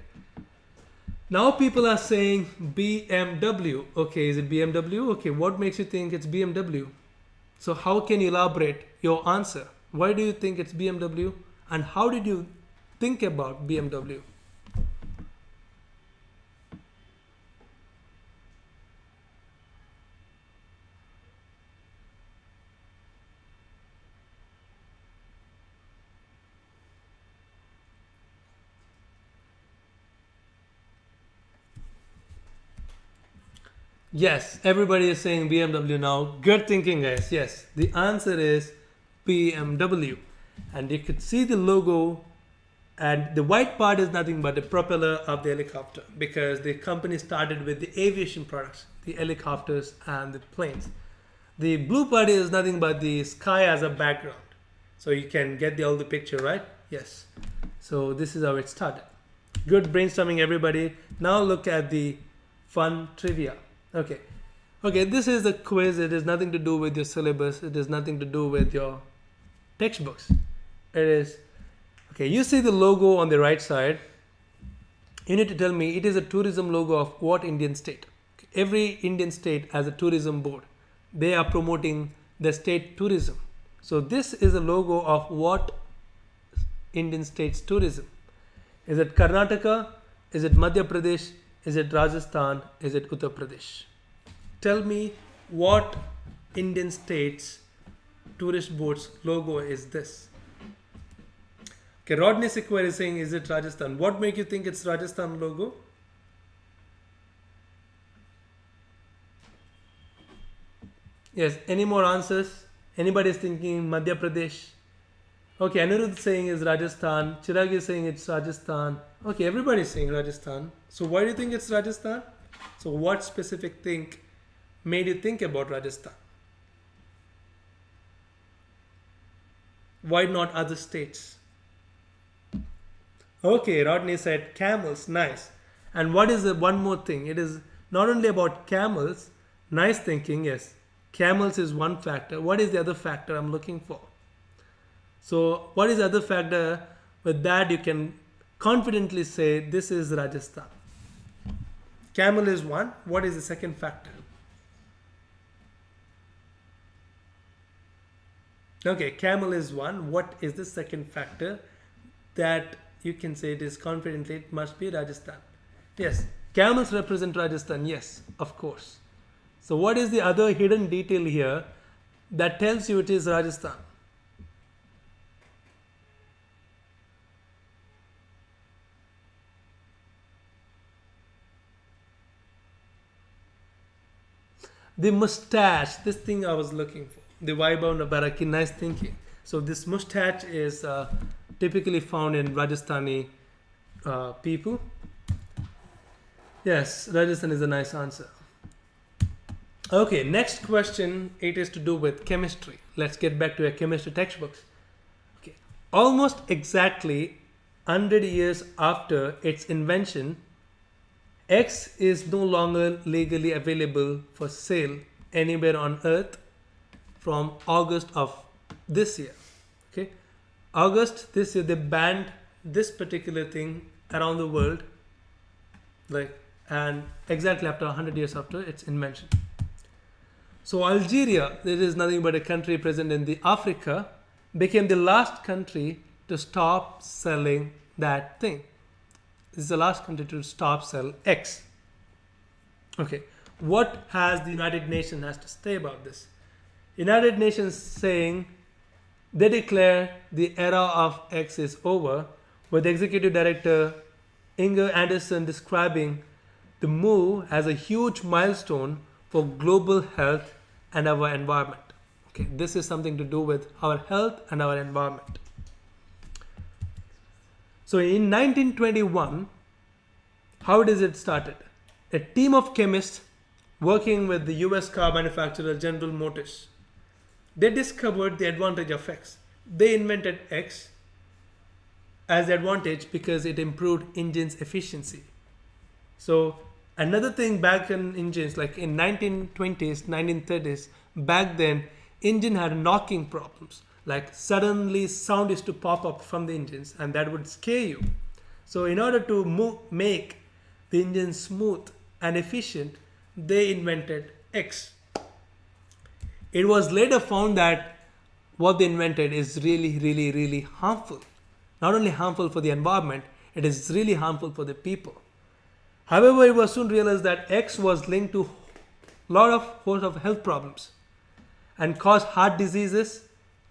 Now people are saying BMW. Okay, is it BMW? Okay, what makes you think it's BMW? So how can you elaborate your answer? Why do you think it's BMW? And how did you think about BMW? Yes, everybody is saying BMW now. Good thinking, guys. Yes, the answer is BMW. And you could see the logo, and the white part is nothing but the propeller of the helicopter, because the company started with the aviation products, the helicopters and the planes. The blue part is nothing but the sky as a background. So you can get all the picture, right? Yes. So this is how it started. Good brainstorming, everybody. Now look at the fun trivia. Okay, this is a quiz. It has nothing to do with your syllabus. It has nothing to do with your textbooks. It is, okay, you see the logo on the right side. You need to tell me it is a tourism logo of what Indian state. Okay, every Indian state has a tourism board. They are promoting the state tourism. So this is a logo of what Indian state's tourism. Is it Karnataka? Is it Madhya Pradesh? Is it Rajasthan? Is it Uttar Pradesh? Tell me what Indian state's tourist board's logo is this. Okay, Rodney Sequoia is saying, is it Rajasthan? What makes you think it's Rajasthan logo? Yes, any more answers? Anybody is thinking Madhya Pradesh? Okay, Anirudh is saying is Rajasthan. Chirag is saying it's Rajasthan. Okay, everybody is saying Rajasthan. So why do you think it's Rajasthan? So what specific thing made you think about Rajasthan? Why not other states? Okay, Rodney said camels, nice. And what is the one more thing? It is not only about camels, nice thinking, yes. Camels is one factor. What is the other factor I'm looking for? So what is the other factor? With that you can confidently say this is Rajasthan. Camel is one. What is the second factor? Okay, camel is one. What is the second factor that you can say it is confidently it must be Rajasthan? Yes, camels represent Rajasthan. Yes, of course. So what is the other hidden detail here that tells you it is Rajasthan? The mustache, this thing I was looking for. The Vaibhav Nabaraki, nice thinking. So this mustache is typically found in Rajasthani people. Yes, Rajasthan is a nice answer. Okay, next question, it is to do with chemistry. Let's get back to your chemistry textbooks. Okay, almost exactly 100 years after its invention, X is no longer legally available for sale anywhere on earth from August of this year. Okay, August this year they banned this particular thing around the world, and exactly after 100 years after its invention. So Algeria, there is nothing but a country present in the Africa, became the last country to stop selling that thing. This is the last country to stop sell X. Okay, what has the United Nations has to say about this? United Nations saying they declare the era of X is over. with executive director Inger Anderson describing the move as a huge milestone for global health and our environment. Okay, this is something to do with our health and our environment. So in 1921, how does it started? A team of chemists working with the US car manufacturer General Motors, they discovered the advantage of X. They invented X as the advantage because it improved engines efficiency. So another thing back in engines, like in 1920s, 1930s, back then engine had knocking problems. Like suddenly sound used to pop up from the engines and that would scare you. So in order to make the engine smooth and efficient, they invented X. It was later found that what they invented is really harmful. Not only harmful for the environment, it is really harmful for the people. However, it was soon realized that X was linked to a lot of host of health problems and caused heart diseases,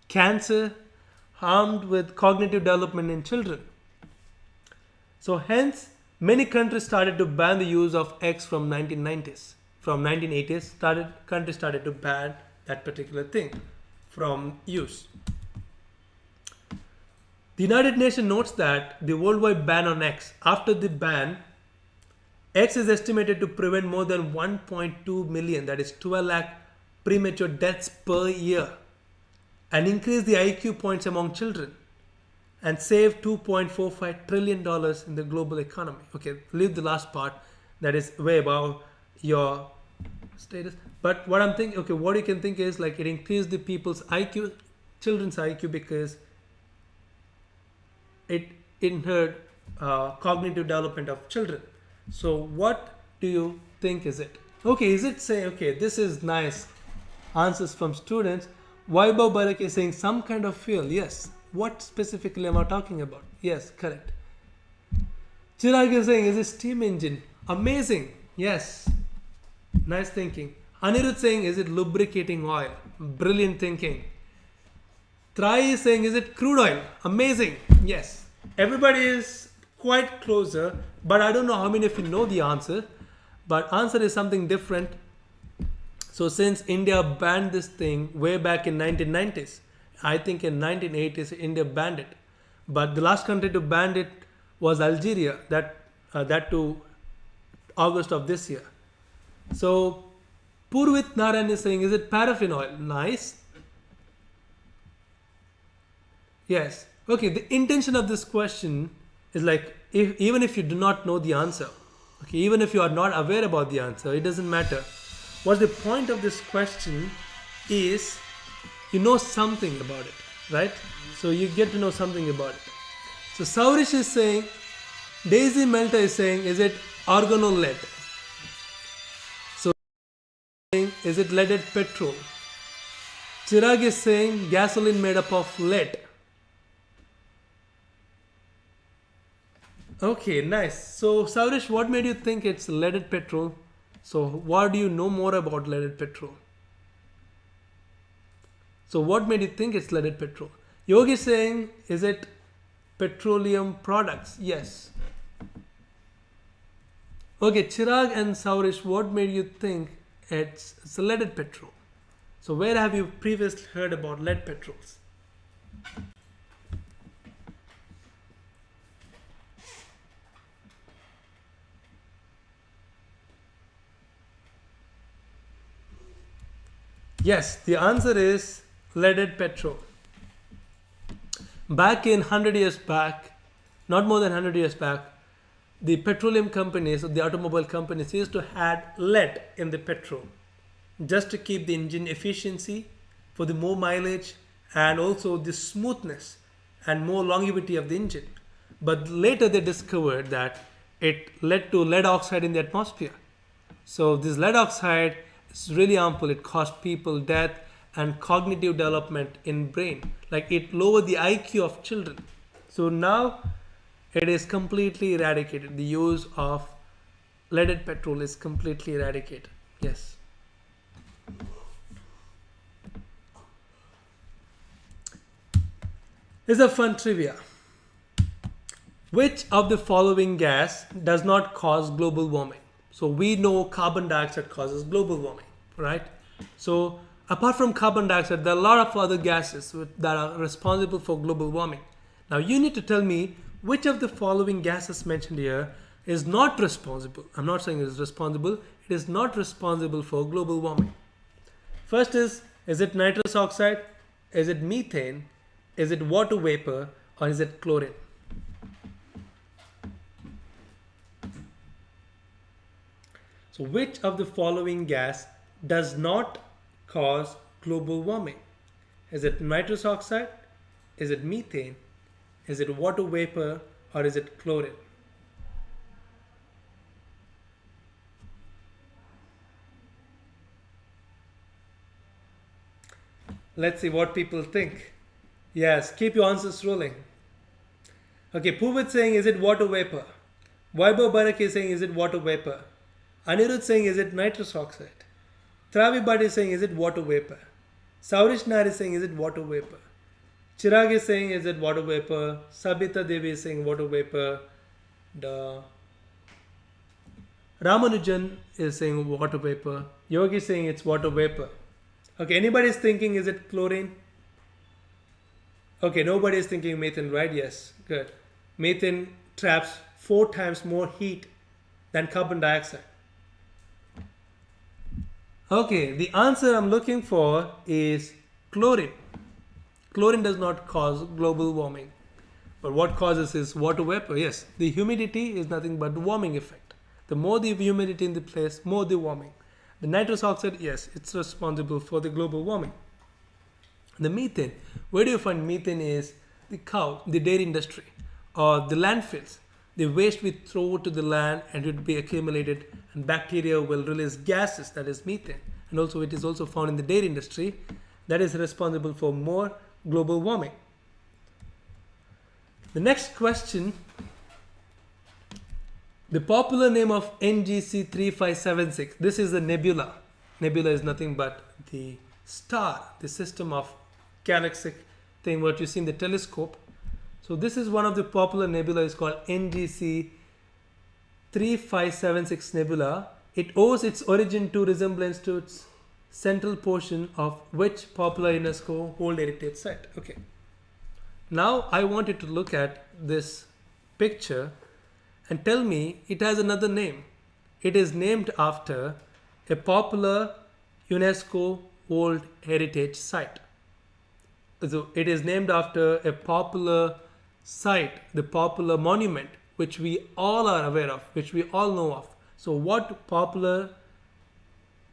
cancer, harmed with cognitive development in children. So hence, many countries started to ban the use of X from 1990s. From 1980s, countries started to ban that particular thing from use. The United Nations notes that the worldwide ban on X, after the ban, X is estimated to prevent more than 1.2 million, that is 12 lakh premature deaths per year, and increase the IQ points among children, and save $2.45 trillion in the global economy. Okay, leave the last part, that is way above your status. But what I'm thinking, okay, what you can think is like it increased the people's IQ, children's IQ, because it hindered cognitive development of children. So what do you think is it? Okay, is it saying, okay, this is nice answers from students. Vaibhav Barak is saying some kind of fuel. Yes. What specifically am I talking about? Yes, correct. Chirag is saying, is it steam engine? Amazing. Yes. Nice thinking. Anirudh saying, is it lubricating oil? Brilliant thinking. Trai is saying, is it crude oil? Amazing. Yes. Everybody is quite closer, but I don't know how many of you know the answer. But answer is something different. So since India banned this thing way back in 1990s, I think in 1980s India banned it. But the last country to ban it was Algeria, that to August of this year. So Purvit Narayan is saying, is it paraffin oil? Nice. Yes. Okay, the intention of this question is like, even if you do not know the answer, okay, even if you are not aware about the answer, it doesn't matter. What the point of this question is, you know something about it, right? So you get to know something about it. So Saurish is saying, Daisy Melta is saying, is it organolead? So is it leaded petrol? Chirag is saying gasoline made up of lead. Okay, nice. So Saurish, what made you think it's leaded petrol? So what do you know more about leaded petrol? So what made you think it's leaded petrol? Yogi is saying, is it petroleum products? Yes. Okay, Chirag and Saurish, what made you think it's leaded petrol? So where have you previously heard about lead petrols? Yes, the answer is leaded petrol. Back in 100 years back, not more than 100 years back, the petroleum companies, the automobile companies used to add lead in the petrol just to keep the engine efficiency, for the more mileage, and also the smoothness and more longevity of the engine. But later they discovered that it led to lead oxide in the atmosphere. So this lead oxide is really harmful. It caused people death and cognitive development in brain. Like it lowered the IQ of children. So now it is completely eradicated. The use of leaded petrol is completely eradicated. Yes. It's a fun trivia. Which of the following gas does not cause global warming? So we know carbon dioxide causes global warming, right? So apart from carbon dioxide, there are a lot of other gases that are responsible for global warming. Now you need to tell me which of the following gases mentioned here is not responsible. I'm not saying it is responsible. It is not responsible for global warming. First is it nitrous oxide? Is it methane? Is it water vapor? Or is it chlorine? So which of the following gas does not cause global warming? Is it nitrous oxide? Is it methane? Is it water vapor? Or is it chlorine? Let's see what people think. Yes, keep your answers rolling. Okay, Puvit saying, is it water vapor? Vaibhav Barak is saying, is it water vapor? Anirudh saying, is it nitrous oxide? Travi Bhatt is saying, is it water vapor? Saurish Nair is saying, is it water vapor? Chirag is saying, is it water vapor? Sabita Devi is saying, water vapor. Ramanujan is saying, water vapor. Yogi is saying, it's water vapor. Okay, anybody is thinking, is it chlorine? Okay, nobody is thinking methane, right? Yes, good. Methane traps 4 times more heat than carbon dioxide. Okay, the answer I'm looking for is chlorine. Chlorine does not cause global warming. But what causes is water vapor. Yes, the humidity is nothing but the warming effect. The more the humidity in the place, more the warming. The nitrous oxide, yes, it's responsible for the global warming. The methane, where do you find methane is the cow, the dairy industry, or the landfills. The waste we throw to the land and it will be accumulated and bacteria will release gases, that is methane. And also it is also found in the dairy industry that is responsible for more global warming. The next question, the popular name of NGC 3576, this is a nebula. Nebula is nothing but the star, the system of galaxic thing what you see in the telescope. So this is one of the popular nebula is called NGC 3576 nebula. It owes its origin to resemblance to its central portion of which popular UNESCO World Heritage Site. Okay. Now I want you to look at this picture and tell me it has another name. It is named after a popular UNESCO World Heritage Site. So it is named after a popular site, the popular monument, which we all are aware of, which we all know of. So what popular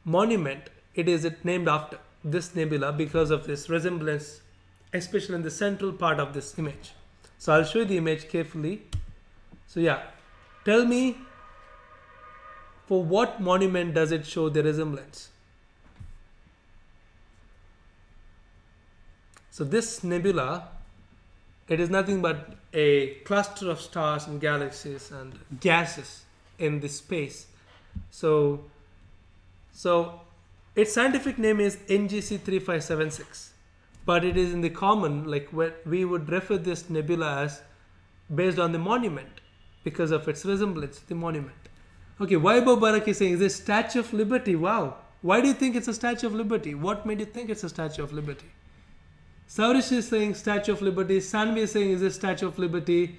monument it is named after? This nebula, because of this resemblance, especially in the central part of this image. So I'll show you the image carefully. So yeah, tell me for what monument does it show the resemblance? So this nebula, it is nothing but a cluster of stars and galaxies and gases in this space. So its scientific name is NGC 3576, but it is in the common, like we would refer this nebula as based on the monument because of its resemblance to the monument. Okay, Vaibhav Barak is saying, is this Statue of Liberty? Wow. Why do you think it's a Statue of Liberty? What made you think it's a Statue of Liberty? Saurish is saying Statue of Liberty. Sanvi is saying, is this Statue of Liberty?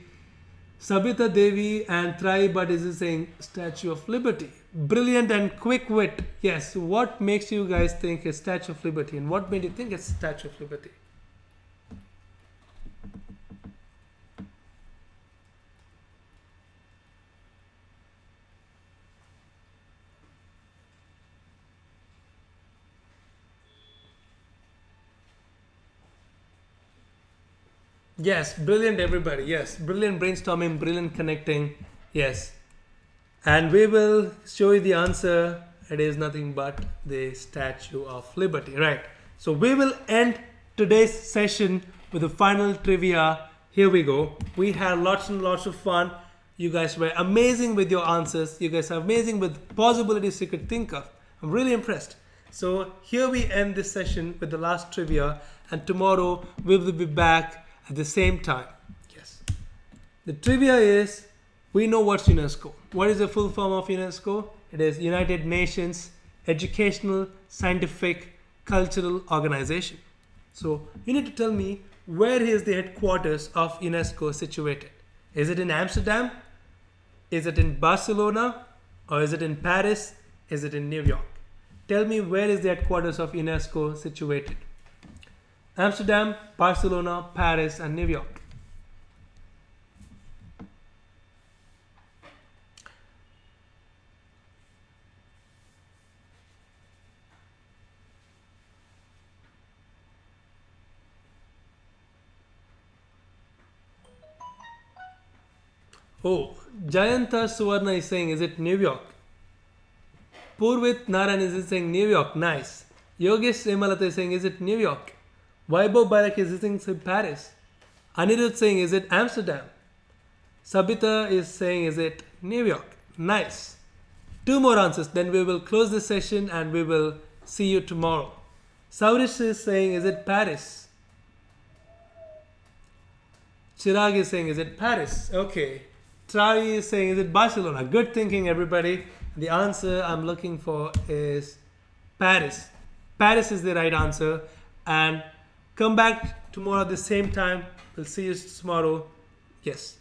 Sabita Devi and Trai Bhatt is saying Statue of Liberty. Brilliant and quick wit. Yes, what makes you guys think it's Statue of Liberty? And what made you think it's Statue of Liberty? Yes, brilliant everybody. Yes, brilliant brainstorming, brilliant connecting. Yes. And we will show you the answer. It is nothing but the Statue of Liberty. Right. So we will end today's session with the final trivia. Here we go. We had lots and lots of fun. You guys were amazing with your answers. You guys are amazing with possibilities you could think of. I'm really impressed. So here we end this session with the last trivia. And tomorrow we will be back at the same time. Yes. The trivia is, we know what's UNESCO. What is the full form of UNESCO? It is United Nations Educational, Scientific, Cultural Organization. So you need to tell me, where is the headquarters of UNESCO situated? Is it in Amsterdam? Is it in Barcelona? Or is it in Paris? Is it in New York? Tell me, where is the headquarters of UNESCO situated? Amsterdam, Barcelona, Paris, and New York. Oh, Jayanta Suvarna is saying, is it New York? Purvit Naran is saying New York, nice. Yogesh Emalata is saying, is it New York? Vaibhav Barak is saying Paris. Anirudh saying, is it Amsterdam? Sabita is saying, is it New York? Nice. 2 more answers, then we will close this session and we will see you tomorrow. Saurish is saying, is it Paris? Chirag is saying, is it Paris? Okay. Travi is saying, is it Barcelona? Good thinking, everybody. The answer I'm looking for is Paris. Paris is the right answer. And come back tomorrow at the same time. We'll see you tomorrow. Yes.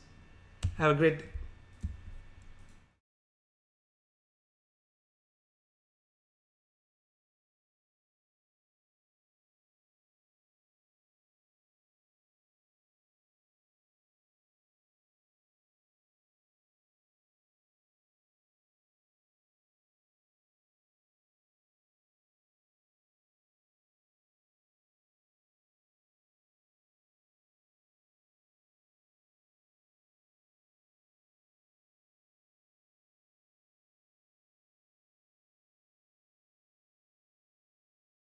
Have a great day.